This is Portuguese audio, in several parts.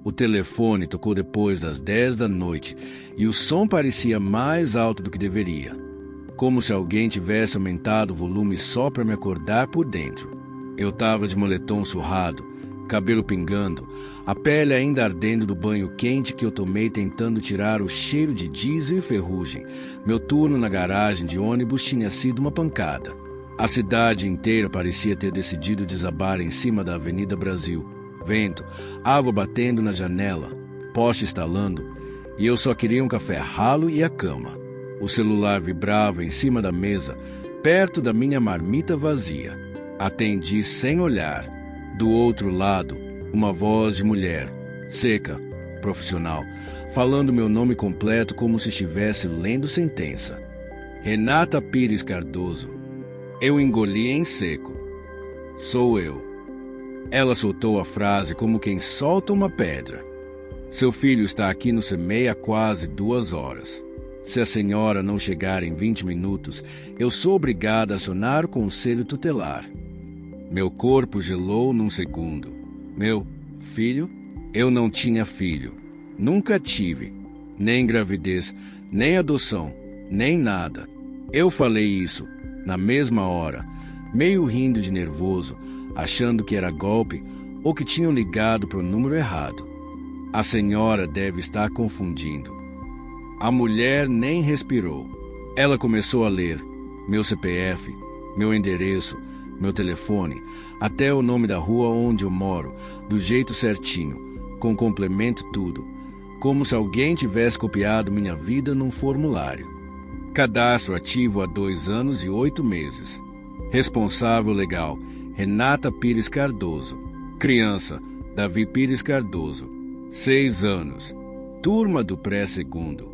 O telefone tocou depois das 10 da noite e o som parecia mais alto do que deveria, como se alguém tivesse aumentado o volume só para me acordar por dentro. Eu estava de moletom surrado, cabelo pingando, a pele ainda ardendo do banho quente que eu tomei tentando tirar o cheiro de diesel e ferrugem. Meu turno na garagem de ônibus tinha sido uma pancada. A cidade inteira parecia ter decidido desabar em cima da Avenida Brasil. Vento, água batendo na janela, poste estalando, e eu só queria um café ralo e a cama. O celular vibrava em cima da mesa, perto da minha marmita vazia. Atendi sem olhar. Do outro lado, uma voz de mulher, seca, profissional, falando meu nome completo como se estivesse lendo sentença. Renata Pires Cardoso. Eu engoli em seco. Sou eu. Ela soltou a frase como quem solta uma pedra. Seu filho está aqui no CEMEI há quase 2 horas. Se a senhora não chegar em 20 minutos, eu sou obrigada a acionar o conselho tutelar. Meu corpo gelou num segundo. Meu filho? Eu não tinha filho. Nunca tive. Nem gravidez, nem adoção, nem nada. Eu falei isso, na mesma hora, meio rindo de nervoso, achando que era golpe ou que tinham ligado para o número errado. A senhora deve estar confundindo. A mulher nem respirou. Ela começou a ler meu CPF, meu endereço, meu telefone, até o nome da rua onde eu moro, do jeito certinho, com complemento tudo, como se alguém tivesse copiado minha vida num formulário. Cadastro ativo há 2 anos e 8 meses. Responsável legal, Renata Pires Cardoso. Criança, Davi Pires Cardoso. 6 anos. Turma do pré-segundo.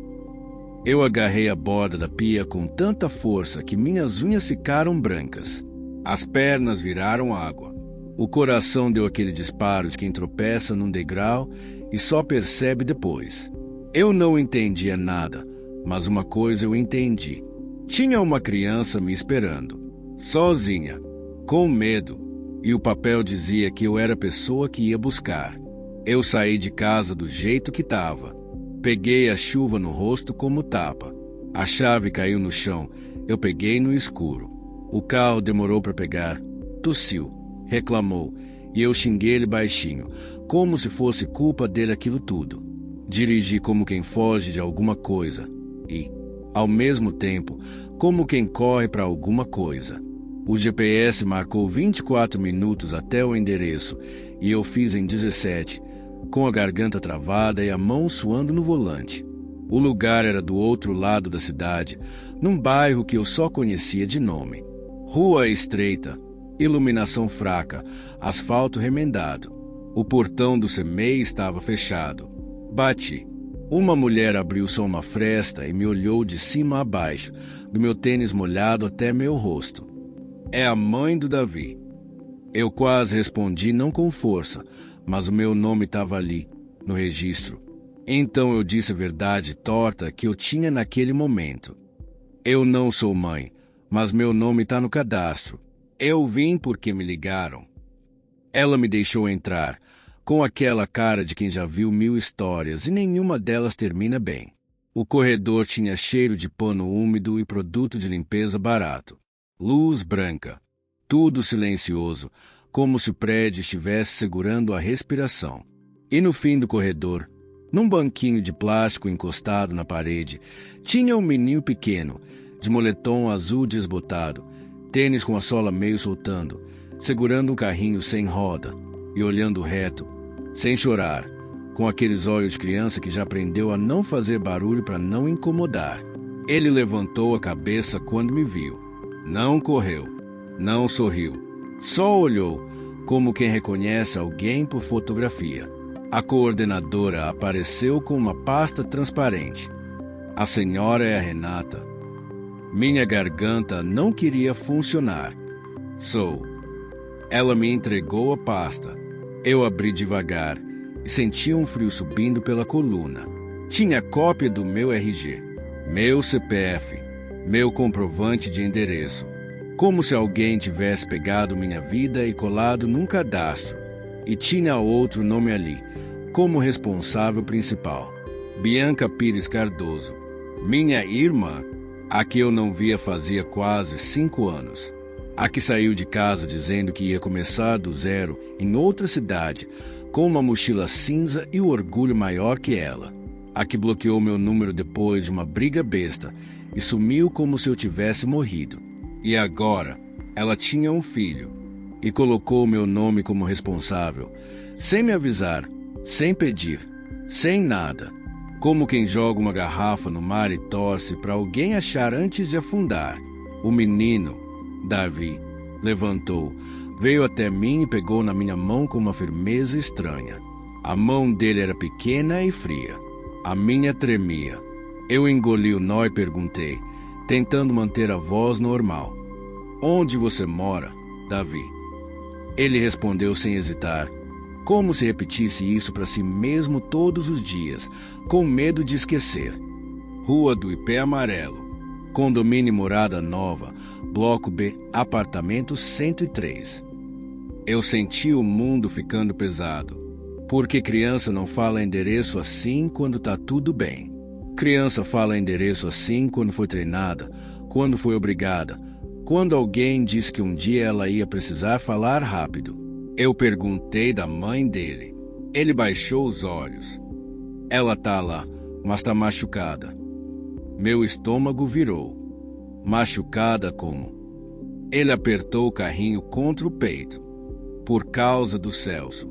Eu agarrei a borda da pia com tanta força que minhas unhas ficaram brancas. As pernas viraram água. O coração deu aquele disparo de quem tropeça num degrau e só percebe depois. Eu não entendia nada, mas uma coisa eu entendi. Tinha uma criança me esperando, sozinha, com medo, e o papel dizia que eu era a pessoa que ia buscar. Eu saí de casa do jeito que estava. Peguei a chuva no rosto como tapa. A chave caiu no chão. Eu peguei no escuro. O carro demorou para pegar. Tossiu, reclamou, e eu xinguei ele baixinho, como se fosse culpa dele aquilo tudo. Dirigi como quem foge de alguma coisa e, ao mesmo tempo, como quem corre para alguma coisa. O GPS marcou 24 minutos até o endereço e eu fiz em 17, com a garganta travada e a mão suando no volante. O lugar era do outro lado da cidade, num bairro que eu só conhecia de nome. Rua estreita, iluminação fraca, asfalto remendado. O portão do CEMEI estava fechado. Bati. Uma mulher abriu só uma fresta e me olhou de cima a baixo, do meu tênis molhado até meu rosto. É a mãe do Davi. Eu quase respondi, não com força, mas o meu nome estava ali, no registro. Então eu disse a verdade torta que eu tinha naquele momento. Eu não sou mãe, mas meu nome está no cadastro. Eu vim porque me ligaram. Ela me deixou entrar, com aquela cara de quem já viu 1000 histórias e nenhuma delas termina bem. O corredor tinha cheiro de pano úmido e produto de limpeza barato. Luz branca. Tudo silencioso, como se o prédio estivesse segurando a respiração. E no fim do corredor, num banquinho de plástico encostado na parede, tinha um menino pequeno, de moletom azul desbotado, tênis com a sola meio soltando, segurando um carrinho sem roda e olhando reto, sem chorar, com aqueles olhos de criança que já aprendeu a não fazer barulho para não incomodar. Ele levantou a cabeça quando me viu. Não correu, não sorriu, só olhou, como quem reconhece alguém por fotografia. A coordenadora apareceu com uma pasta transparente. A senhora é a Renata. Minha garganta não queria funcionar. Sou. Ela me entregou a pasta. Eu abri devagar e senti um frio subindo pela coluna. Tinha cópia do meu RG, meu CPF, meu comprovante de endereço. Como se alguém tivesse pegado minha vida e colado num cadastro. E tinha outro nome ali, como responsável principal. Bianca Pires Cardoso, minha irmã, a que eu não via fazia quase 5 anos. A que saiu de casa dizendo que ia começar do zero em outra cidade, com uma mochila cinza e o orgulho maior que ela. A que bloqueou meu número depois de uma briga besta e sumiu como se eu tivesse morrido. E agora, ela tinha um filho e colocou meu nome como responsável, sem me avisar, sem pedir, sem nada. Como quem joga uma garrafa no mar e torce para alguém achar antes de afundar. O menino, Davi, levantou, veio até mim e pegou na minha mão com uma firmeza estranha. A mão dele era pequena e fria. A minha tremia. Eu engoli o nó e perguntei, tentando manter a voz normal. Onde você mora, Davi? Ele respondeu sem hesitar, como se repetisse isso para si mesmo todos os dias, com medo de esquecer. Rua do Ipê Amarelo, condomínio Morada Nova, Bloco B, apartamento 103. Eu senti o mundo ficando pesado, porque criança não fala endereço assim quando tá tudo bem. Criança fala endereço assim quando foi treinada, quando foi obrigada, quando alguém disse que um dia ela ia precisar falar rápido. Eu perguntei da mãe dele. Ele baixou os olhos. Ela tá lá, mas tá machucada. Meu estômago virou. Machucada como? Ele apertou o carrinho contra o peito. Por causa do Celso.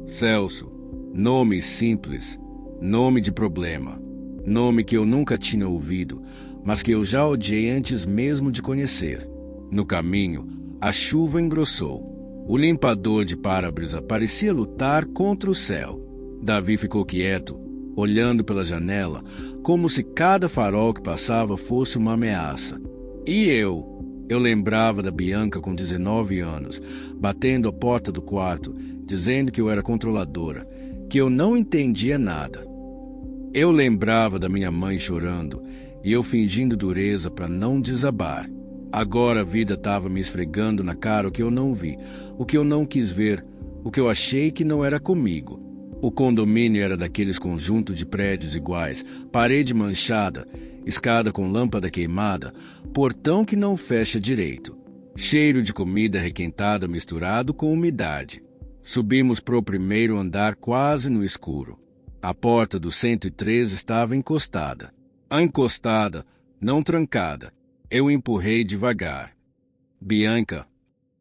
Celso, nome simples, nome de problema. Nome que eu nunca tinha ouvido, mas que eu já odiei antes mesmo de conhecer. No caminho, a chuva engrossou. O limpador de para-brisa parecia lutar contra o céu. Davi ficou quieto, olhando pela janela, como se cada farol que passava fosse uma ameaça. E eu lembrava da Bianca com 19 anos, batendo a porta do quarto, dizendo que eu era controladora, que eu não entendia nada. Eu lembrava da minha mãe chorando, e eu fingindo dureza para não desabar. Agora a vida estava me esfregando na cara o que eu não vi, o que eu não quis ver, o que eu achei que não era comigo. O condomínio era daqueles conjuntos de prédios iguais, parede manchada, escada com lâmpada queimada, portão que não fecha direito, cheiro de comida requentada misturado com umidade. Subimos para o primeiro andar quase no escuro. A porta do 103 estava encostada. A encostada, não trancada. Eu empurrei devagar. Bianca.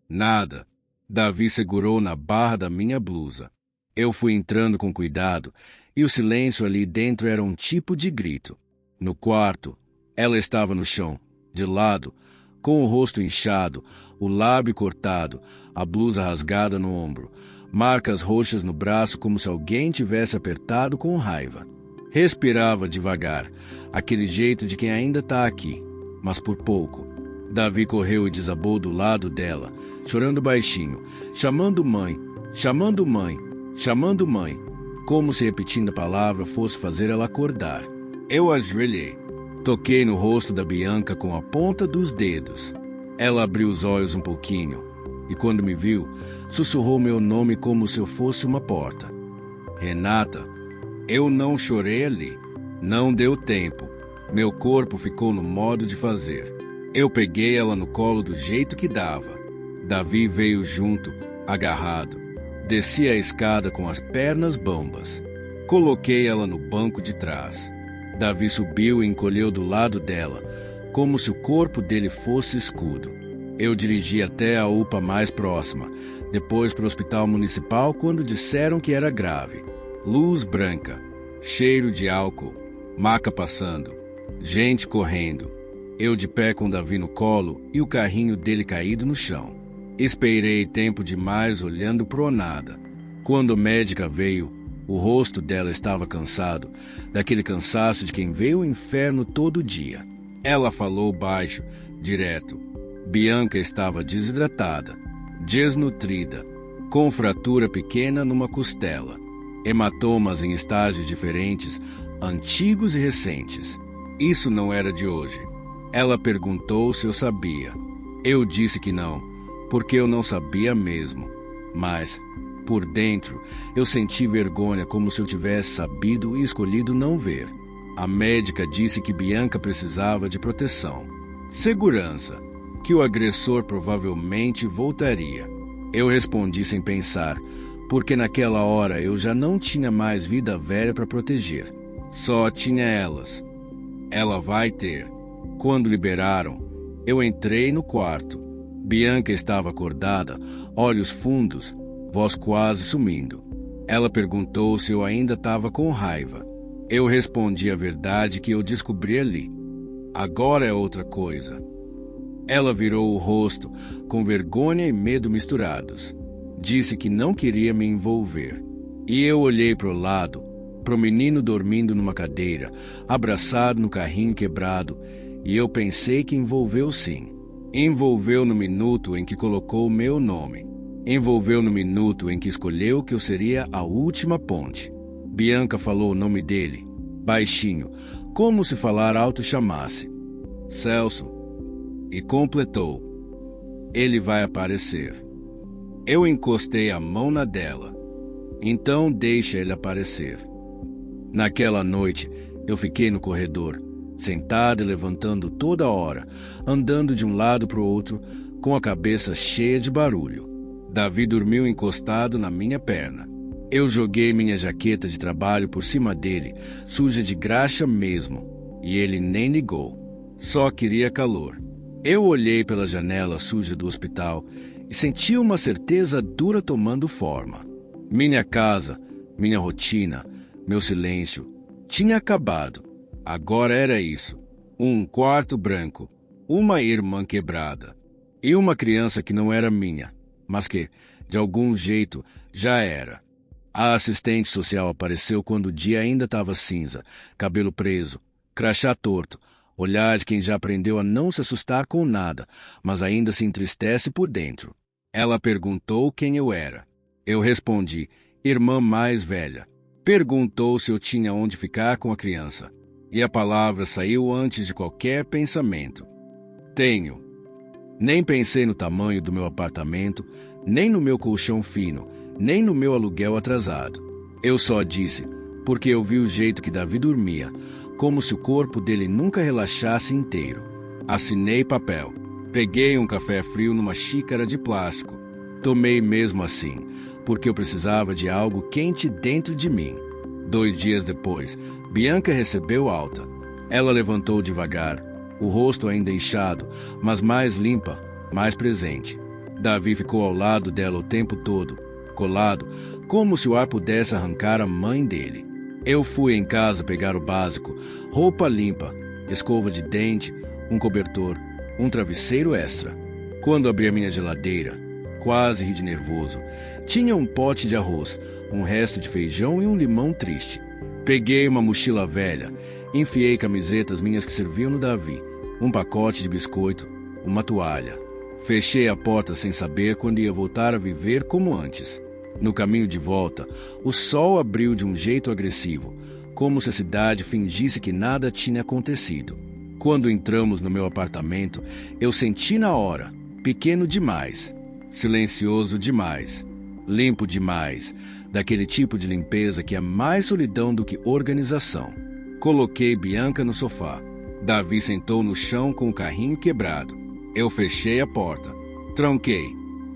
Nada. Davi segurou na barra da minha blusa. Eu fui entrando com cuidado, e o silêncio ali dentro era um tipo de grito. No quarto, ela estava no chão, de lado, com o rosto inchado, o lábio cortado, a blusa rasgada no ombro, marcas roxas no braço como se alguém tivesse apertado com raiva. Respirava devagar, aquele jeito de quem ainda está aqui, mas por pouco. Davi correu e desabou do lado dela, chorando baixinho, chamando mãe, chamando mãe, chamando mãe, como se repetindo a palavra fosse fazer ela acordar. Eu ajoelhei. Toquei no rosto da Bianca com a ponta dos dedos. Ela abriu os olhos um pouquinho e, quando me viu, sussurrou meu nome como se eu fosse uma porta. Renata. Eu não chorei ali. Não deu tempo. Meu corpo ficou no modo de fazer. Eu peguei ela no colo do jeito que dava. Davi veio junto, agarrado. Desci a escada com as pernas bambas. Coloquei ela no banco de trás. Davi subiu e encolheu do lado dela, como se o corpo dele fosse escudo. Eu dirigi até a UPA mais próxima, depois para o hospital municipal quando disseram que era grave. Luz branca, cheiro de álcool, maca passando, gente correndo. Eu de pé com Davi no colo e o carrinho dele caído no chão. Esperei tempo demais olhando pro nada. Quando a médica veio, o rosto dela estava cansado, daquele cansaço de quem vê o inferno todo dia. Ela falou baixo, direto. Bianca estava desidratada, desnutrida, com fratura pequena numa costela, hematomas em estágios diferentes, antigos e recentes. Isso não era de hoje. Ela perguntou se eu sabia. Eu disse que não, porque eu não sabia mesmo. Mas Por dentro, eu senti vergonha como se eu tivesse sabido e escolhido não ver. A médica disse que Bianca precisava de proteção, segurança, que o agressor provavelmente voltaria. Eu respondi sem pensar, porque naquela hora eu já não tinha mais vida velha para proteger. Só tinha elas. Ela vai ter. Quando liberaram, eu entrei no quarto. Bianca estava acordada, olhos fundos, voz quase sumindo. Ela perguntou se eu ainda estava com raiva. Eu respondi a verdade que eu descobri ali. Agora é outra coisa. Ela virou o rosto, com vergonha e medo misturados. Disse que não queria me envolver. E eu olhei para o lado, para o menino dormindo numa cadeira, abraçado no carrinho quebrado, e eu pensei que envolveu sim. Envolveu no minuto em que colocou o meu nome. Envolveu no minuto em que escolheu que eu seria a última ponte. Bianca falou o nome dele, baixinho, como se falar alto chamasse. Celso. E completou. Ele vai aparecer. Eu encostei a mão na dela. Então deixa ele aparecer. Naquela noite, eu fiquei no corredor, sentado e levantando toda hora, andando de um lado para o outro, com a cabeça cheia de barulho. Davi dormiu encostado na minha perna. Eu joguei minha jaqueta de trabalho por cima dele, suja de graxa mesmo, e ele nem ligou. Só queria calor. Eu olhei pela janela suja do hospital e senti uma certeza dura tomando forma. Minha casa, minha rotina, meu silêncio, tinha acabado. Agora era isso. Um quarto branco, uma irmã quebrada e uma criança que não era minha, mas que, de algum jeito, já era. A assistente social apareceu quando o dia ainda estava cinza, cabelo preso, crachá torto, olhar de quem já aprendeu a não se assustar com nada, mas ainda se entristece por dentro. Ela perguntou quem eu era. Eu respondi, irmã mais velha. Perguntou se eu tinha onde ficar com a criança. E a palavra saiu antes de qualquer pensamento. Tenho. Nem pensei no tamanho do meu apartamento, nem no meu colchão fino, nem no meu aluguel atrasado. Eu só disse, porque eu vi o jeito que Davi dormia, como se o corpo dele nunca relaxasse inteiro. Assinei papel. Peguei um café frio numa xícara de plástico. Tomei mesmo assim, porque eu precisava de algo quente dentro de mim. 2 dias depois, Bianca recebeu alta. Ela levantou devagar, o rosto ainda inchado, mas mais limpa, mais presente. Davi ficou ao lado dela o tempo todo, colado, como se o ar pudesse arrancar a mãe dele. Eu fui em casa pegar o básico, roupa limpa, escova de dente, um cobertor, um travesseiro extra. Quando abri a minha geladeira, quase ri de nervoso, tinha um pote de arroz, um resto de feijão e um limão triste. Peguei uma mochila velha, enfiei camisetas minhas que serviam no Davi, um pacote de biscoito, uma toalha. Fechei a porta sem saber quando ia voltar a viver como antes. No caminho de volta, o sol abriu de um jeito agressivo, como se a cidade fingisse que nada tinha acontecido. Quando entramos no meu apartamento, eu senti na hora, pequeno demais, silencioso demais, limpo demais, daquele tipo de limpeza que é mais solidão do que organização. Coloquei Bianca no sofá. Davi sentou no chão com o carrinho quebrado. Eu fechei a porta, tranquei.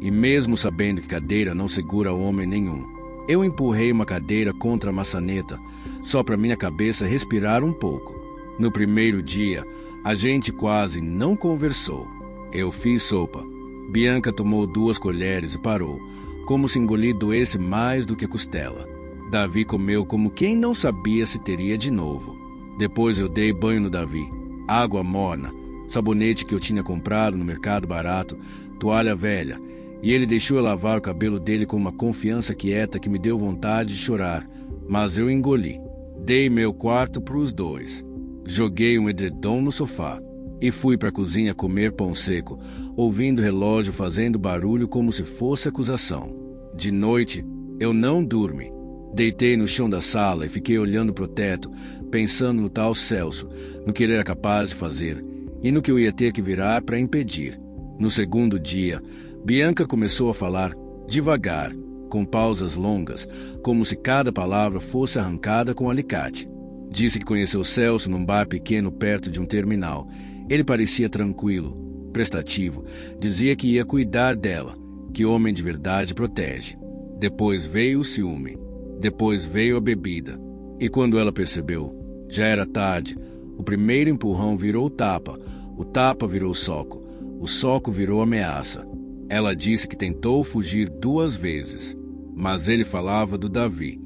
E mesmo sabendo que cadeira não segura homem nenhum, eu empurrei uma cadeira contra a maçaneta, só para minha cabeça respirar um pouco. No primeiro dia, a gente quase não conversou. Eu fiz sopa. Bianca tomou 2 colheres e parou, como se engolir doesse mais do que a costela. Davi comeu como quem não sabia se teria de novo. Depois eu dei banho no Davi. Água morna, sabonete que eu tinha comprado no mercado barato, toalha velha, e ele deixou eu lavar o cabelo dele com uma confiança quieta que me deu vontade de chorar, mas eu engoli. Dei meu quarto para os 2. Joguei um edredom no sofá e fui para a cozinha comer pão seco, ouvindo o relógio fazendo barulho como se fosse acusação. De noite, eu não dormi. Deitei no chão da sala e fiquei olhando para o teto, pensando no tal Celso, no que ele era capaz de fazer e no que eu ia ter que virar para impedir. No segundo dia, Bianca começou a falar devagar, com pausas longas, como se cada palavra fosse arrancada com um alicate. Disse que conheceu Celso num bar pequeno perto de um terminal. Ele parecia tranquilo, prestativo. Dizia que ia cuidar dela, que homem de verdade protege. Depois veio o ciúme. Depois veio a bebida. E quando ela percebeu, já era tarde. O primeiro empurrão virou tapa. O tapa virou soco. O soco virou ameaça. Ela disse que tentou fugir 2 vezes. Mas ele falava do Davi.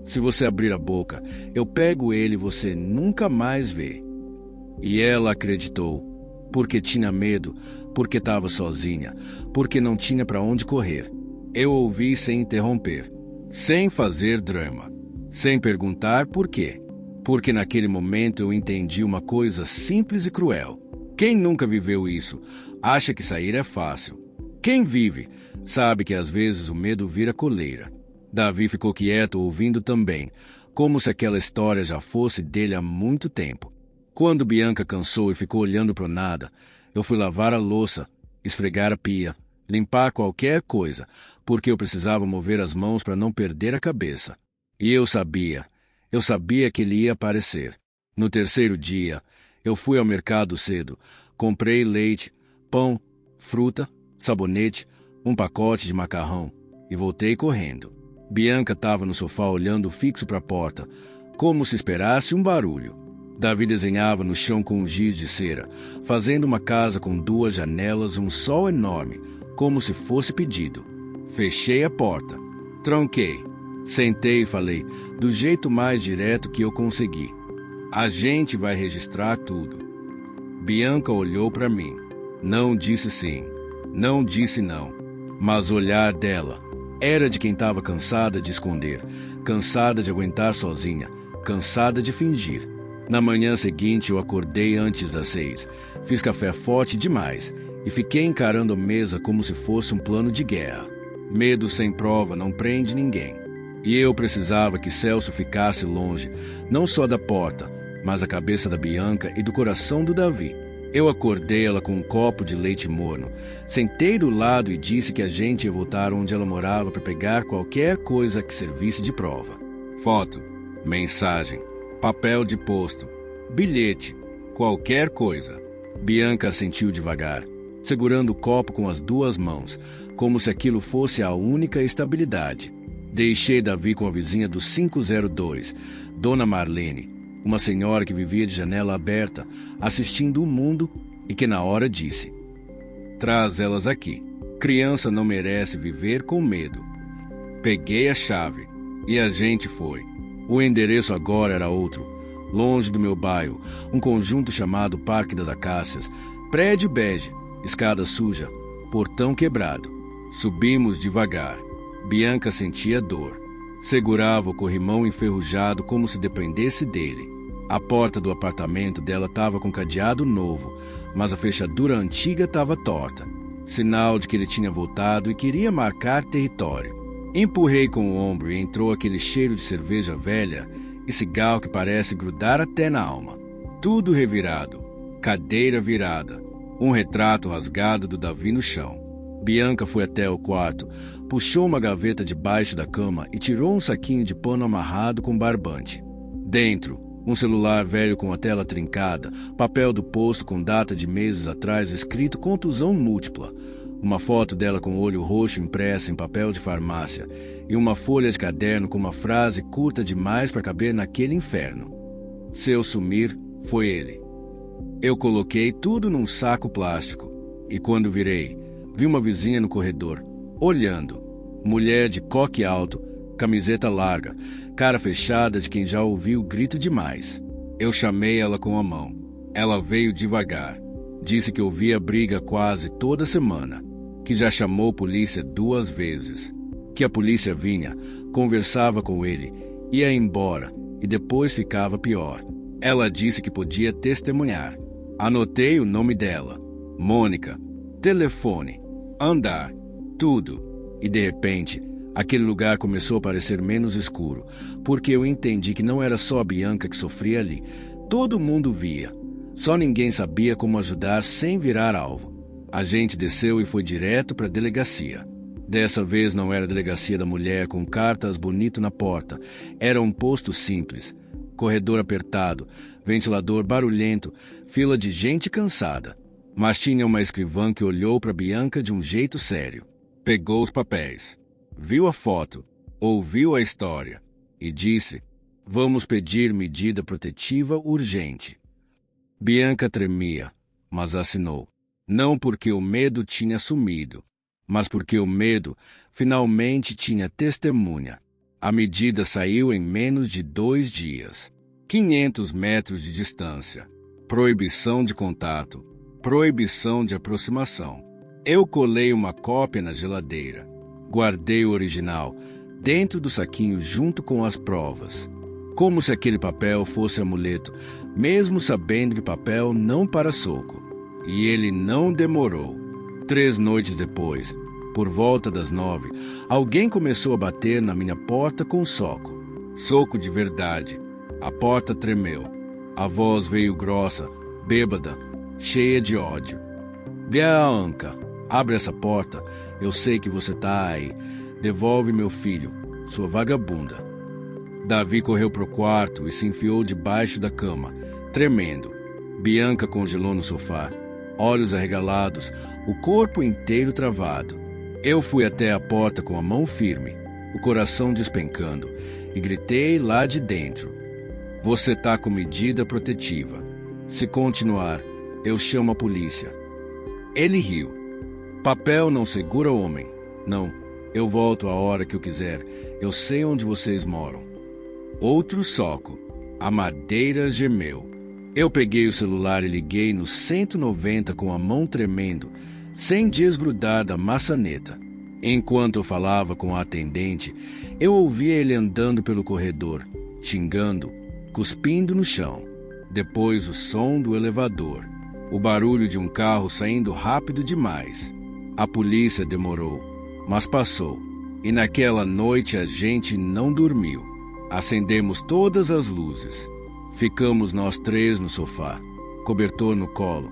Se você abrir a boca, eu pego ele e você nunca mais vê. E ela acreditou, porque tinha medo, porque estava sozinha, porque não tinha para onde correr. Eu ouvi sem interromper, sem fazer drama, sem perguntar por quê. Porque naquele momento eu entendi uma coisa simples e cruel. Quem nunca viveu isso, acha que sair é fácil. Quem vive, sabe que às vezes o medo vira coleira. Davi ficou quieto ouvindo também, como se aquela história já fosse dele há muito tempo. Quando Bianca cansou e ficou olhando para o nada, eu fui lavar a louça, esfregar a pia, limpar qualquer coisa, porque eu precisava mover as mãos para não perder a cabeça. E eu sabia que ele ia aparecer. No 3º dia, eu fui ao mercado cedo, comprei leite, pão, fruta, sabonete, um pacote de macarrão e voltei correndo. Bianca estava no sofá olhando fixo para a porta, como se esperasse um barulho. Davi desenhava no chão com um giz de cera, fazendo uma casa com 2 janelas, um sol enorme, como se fosse pedido. Fechei a porta, tronquei, sentei e falei, do jeito mais direto que eu consegui. A gente vai registrar tudo. Bianca olhou para mim. Não disse sim, não disse não, mas o olhar dela era de quem estava cansada de esconder, cansada de aguentar sozinha, cansada de fingir. Na manhã seguinte eu acordei antes das 6, fiz café forte demais e fiquei encarando a mesa como se fosse um plano de guerra. Medo sem prova não prende ninguém. E eu precisava que Celso ficasse longe, não só da porta, mas da cabeça da Bianca e do coração do Davi. Eu acordei ela com um copo de leite morno. Sentei do lado e disse que a gente ia voltar onde ela morava para pegar qualquer coisa que servisse de prova. Foto, mensagem, papel de posto, bilhete, qualquer coisa. Bianca assentiu devagar, segurando o copo com as 2 mãos, como se aquilo fosse a única estabilidade. Deixei Davi com a vizinha do 502, Dona Marlene, uma senhora que vivia de janela aberta, assistindo o mundo e que na hora disse: traz elas aqui. Criança não merece viver com medo. Peguei a chave e a gente foi. O endereço agora era outro, longe do meu bairro, um conjunto chamado Parque das Acácias, prédio bege, escada suja, portão quebrado. Subimos devagar. Bianca sentia dor. Segurava o corrimão enferrujado como se dependesse dele. A porta do apartamento dela estava com cadeado novo, mas a fechadura antiga estava torta. Sinal de que ele tinha voltado e queria marcar território. Empurrei com o ombro e entrou aquele cheiro de cerveja velha e cigarro que parece grudar até na alma. Tudo revirado, cadeira virada, um retrato rasgado do Davi no chão. Bianca foi até o quarto, puxou uma gaveta debaixo da cama e tirou um saquinho de pano amarrado com barbante. Dentro, um celular velho com a tela trincada, papel do posto com data de meses atrás escrito contusão múltipla, uma foto dela com o olho roxo impressa em papel de farmácia e uma folha de caderno com uma frase curta demais para caber naquele inferno. Se eu sumir, foi ele. Eu coloquei tudo num saco plástico e quando virei, vi uma vizinha no corredor, olhando. Mulher de coque alto, camiseta larga, cara fechada de quem já ouviu grito demais. Eu chamei ela com a mão. Ela veio devagar. Disse que ouvia briga quase toda semana, que já chamou polícia 2 vezes, que a polícia vinha, conversava com ele, ia embora e depois ficava pior. Ela disse que podia testemunhar. Anotei o nome dela, Mônica, telefone, andar, tudo. E de repente, aquele lugar começou a parecer menos escuro, porque eu entendi que não era só a Bianca que sofria ali. Todo mundo via. Só ninguém sabia como ajudar sem virar alvo. A gente desceu e foi direto para a delegacia. Dessa vez não era a delegacia da mulher com cartas bonito na porta. Era um posto simples. Corredor apertado, ventilador barulhento, fila de gente cansada. Mas tinha uma escrivã que olhou para Bianca de um jeito sério. Pegou os papéis, viu a foto, ouviu a história e disse: "Vamos pedir medida protetiva urgente." Bianca tremia, mas assinou. Não porque o medo tinha sumido, mas porque o medo finalmente tinha testemunha. A medida saiu em menos de 2 dias. 500 metros de distância. Proibição de contato. Proibição de aproximação. Eu colei uma cópia na geladeira. Guardei o original dentro do saquinho junto com as provas. Como se aquele papel fosse amuleto, mesmo sabendo que papel não para soco. E ele não demorou. 3 noites depois, por volta das 9, alguém começou a bater na minha porta com soco. Soco de verdade. A porta tremeu. A voz veio grossa, bêbada, cheia de ódio. "Bianca, abre essa porta. Eu sei que você tá aí. Devolve meu filho, sua vagabunda." Davi correu pro quarto e se enfiou debaixo da cama, tremendo. Bianca congelou no sofá, olhos arregalados, o corpo inteiro travado. Eu fui até a porta com a mão firme, o coração despencando, e gritei lá de dentro: "Você tá com medida protetiva. Se continuar, eu chamo a polícia." Ele riu. "Papel não segura homem. Não, eu volto a hora que eu quiser. Eu sei onde vocês moram." Outro soco. A madeira gemeu. Eu peguei o celular e liguei no 190 com a mão tremendo, sem desgrudar da maçaneta. Enquanto eu falava com a atendente, eu ouvia ele andando pelo corredor, xingando, cuspindo no chão. Depois o som do elevador, o barulho de um carro saindo rápido demais. A polícia demorou, mas passou. E naquela noite a gente não dormiu. Acendemos todas as luzes. Ficamos nós 3 no sofá, cobertor no colo,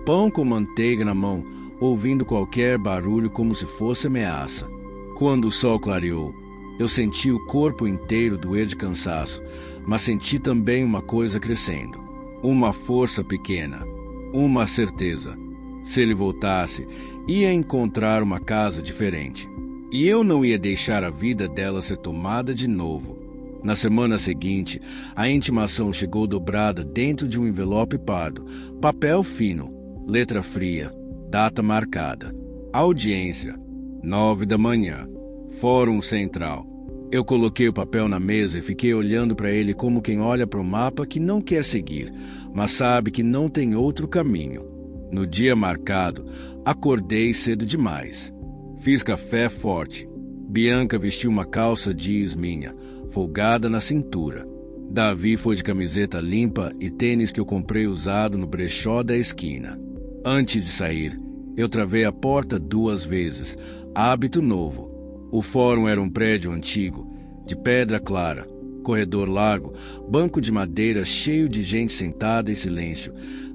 pão com manteiga na mão, ouvindo qualquer barulho como se fosse ameaça. Quando o sol clareou, eu senti o corpo inteiro doer de cansaço, mas senti também uma coisa crescendo. Uma força pequena, uma certeza. Se ele voltasse, ia encontrar uma casa diferente. E eu não ia deixar a vida dela ser tomada de novo. Na semana seguinte, a intimação chegou dobrada dentro de um envelope pardo, papel fino, letra fria, data marcada. Audiência, 9 da manhã, Fórum Central. Eu coloquei o papel na mesa e fiquei olhando para ele como quem olha para o mapa que não quer seguir, mas sabe que não tem outro caminho. No dia marcado, acordei cedo demais. Fiz café forte. Bianca vestiu uma calça jeans minha, folgada na cintura. Davi foi de camiseta limpa e tênis que eu comprei usado no brechó da esquina. Antes de sair, eu travei a porta 2 vezes. Hábito novo. O fórum era um prédio antigo, de pedra clara, corredor largo, banco de madeira cheio de gente sentada em silêncio,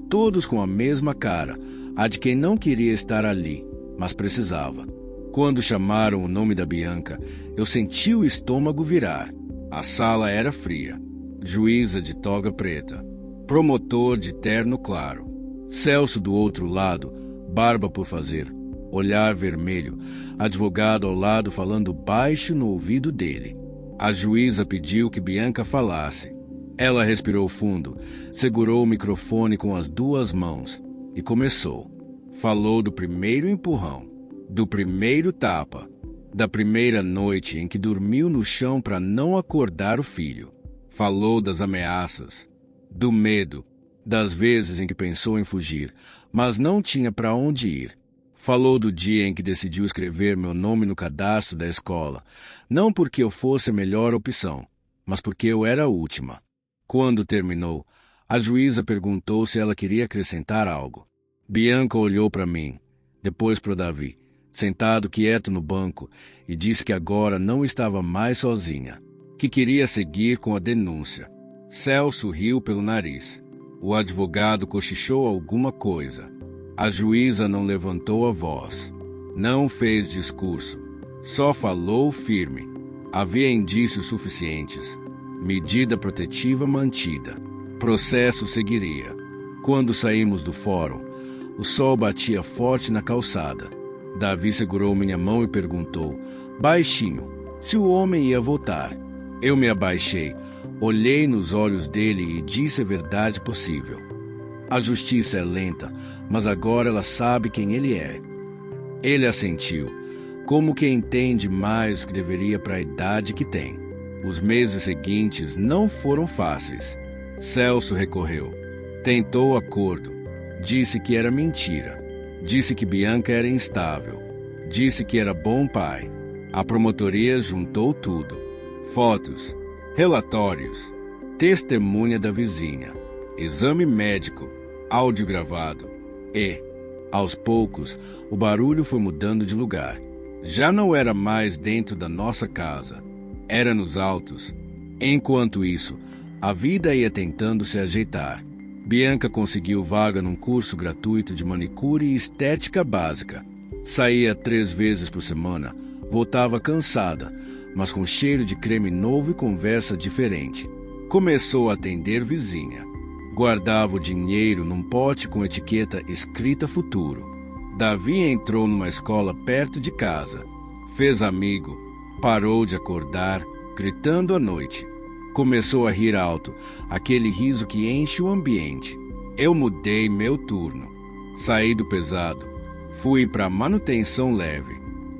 todos com a mesma cara, a de quem não queria estar ali, mas precisava. Quando chamaram o nome da Bianca, eu senti o estômago virar. A sala era fria. Juíza de toga preta. Promotor de terno claro. Celso do outro lado, barba por fazer. Olhar vermelho. Advogado ao lado falando baixo no ouvido dele. A juíza pediu que Bianca falasse. Ela respirou fundo, segurou o microfone com as 2 mãos e começou. Falou do primeiro empurrão, do primeiro tapa, da primeira noite em que dormiu no chão para não acordar o filho. Falou das ameaças, do medo, das vezes em que pensou em fugir, mas não tinha para onde ir. Falou do dia em que decidiu escrever meu nome no cadastro da escola, não porque eu fosse a melhor opção, mas porque eu era a última. Quando terminou, a juíza perguntou se ela queria acrescentar algo. Bianca olhou para mim, depois para o Davi, sentado quieto no banco, e disse que agora não estava mais sozinha, que queria seguir com a denúncia. Celso riu pelo nariz. O advogado cochichou alguma coisa. A juíza não levantou a voz, não fez discurso, Só falou firme. Havia indícios suficientes. Medida protetiva mantida. Processo seguiria. Quando saímos do fórum, o sol batia forte na calçada. Davi segurou minha mão e perguntou, baixinho, se o homem ia voltar. Eu me abaixei, olhei nos olhos dele e disse a verdade possível. A justiça é lenta, mas agora ela sabe quem ele é. Ele assentiu, como que entende mais o que deveria para a idade que tem. Os meses seguintes não foram fáceis. Celso recorreu. Tentou acordo. Disse que era mentira. Disse que Bianca era instável. Disse que era bom pai. A promotoria juntou tudo. Fotos, relatórios, testemunha da vizinha, exame médico, áudio gravado. E, aos poucos, o barulho foi mudando de lugar. Já não era mais dentro da nossa casa. Era nos altos. Enquanto isso, a vida ia tentando se ajeitar. Bianca conseguiu vaga num curso gratuito de manicure e estética básica. Saía 3 vezes por semana. Voltava cansada, mas com cheiro de creme novo e conversa diferente. Começou a atender vizinha. Guardava o dinheiro num pote com etiqueta escrita futuro. Davi entrou numa escola perto de casa. Fez amigo. Parou de acordar, gritando à noite. Começou a rir alto, aquele riso que enche o ambiente. Eu mudei meu turno. Saí do pesado. Fui para manutenção leve.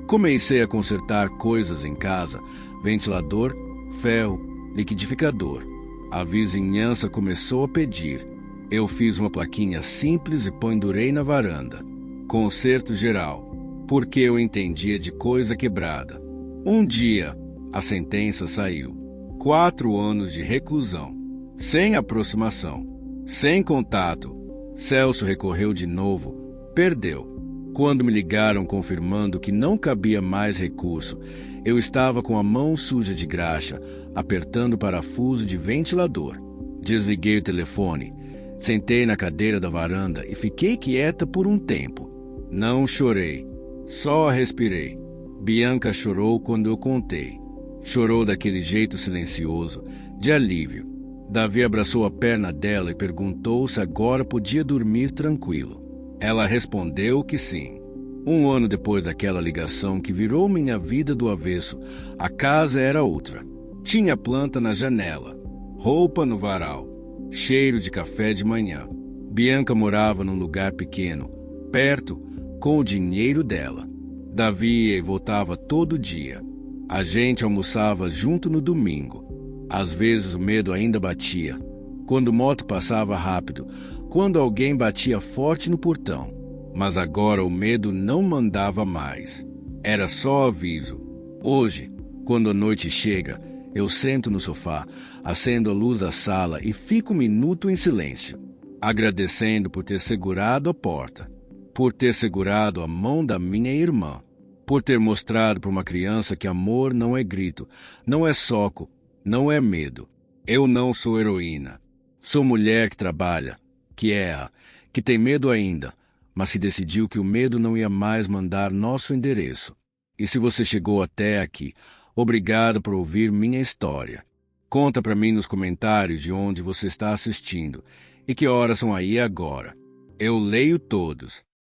Comecei a consertar coisas em casa, ventilador, ferro, liquidificador. A vizinhança começou a pedir. Eu fiz uma plaquinha simples e pendurei na varanda. Conserto geral, porque eu entendia de coisa quebrada. Um dia, a sentença saiu. 4 anos de reclusão, sem aproximação, sem contato. Celso recorreu de novo, perdeu. Quando me ligaram confirmando que não cabia mais recurso, eu estava com a mão suja de graxa, apertando o parafuso de ventilador. Desliguei o telefone, sentei na cadeira da varanda e fiquei quieta por um tempo. Não chorei, só respirei. Bianca chorou quando eu contei. Chorou daquele jeito silencioso, de alívio. Davi abraçou a perna dela e perguntou se agora podia dormir tranquilo. Ela respondeu que sim. 1 ano depois daquela ligação que virou minha vida do avesso, a casa era outra. Tinha planta na janela, roupa no varal, cheiro de café de manhã. Bianca morava num lugar pequeno, perto, com o dinheiro dela. Davi ia e voltava todo dia. A gente almoçava junto no domingo. Às vezes o medo ainda batia. Quando moto passava rápido, quando alguém batia forte no portão. Mas agora o medo não mandava mais. Era só aviso. Hoje, quando a noite chega, eu sento no sofá, acendo a luz da sala e fico 1 minuto em silêncio, agradecendo por ter segurado a porta, por ter segurado a mão da minha irmã, por ter mostrado para uma criança que amor não é grito, não é soco, não é medo. Eu não sou heroína. Sou mulher que trabalha, que erra, que tem medo ainda, mas que decidiu que o medo não ia mais mandar nosso endereço. E se você chegou até aqui, obrigado por ouvir minha história. Conta para mim nos comentários de onde você está assistindo e que horas são aí agora. Eu leio todos.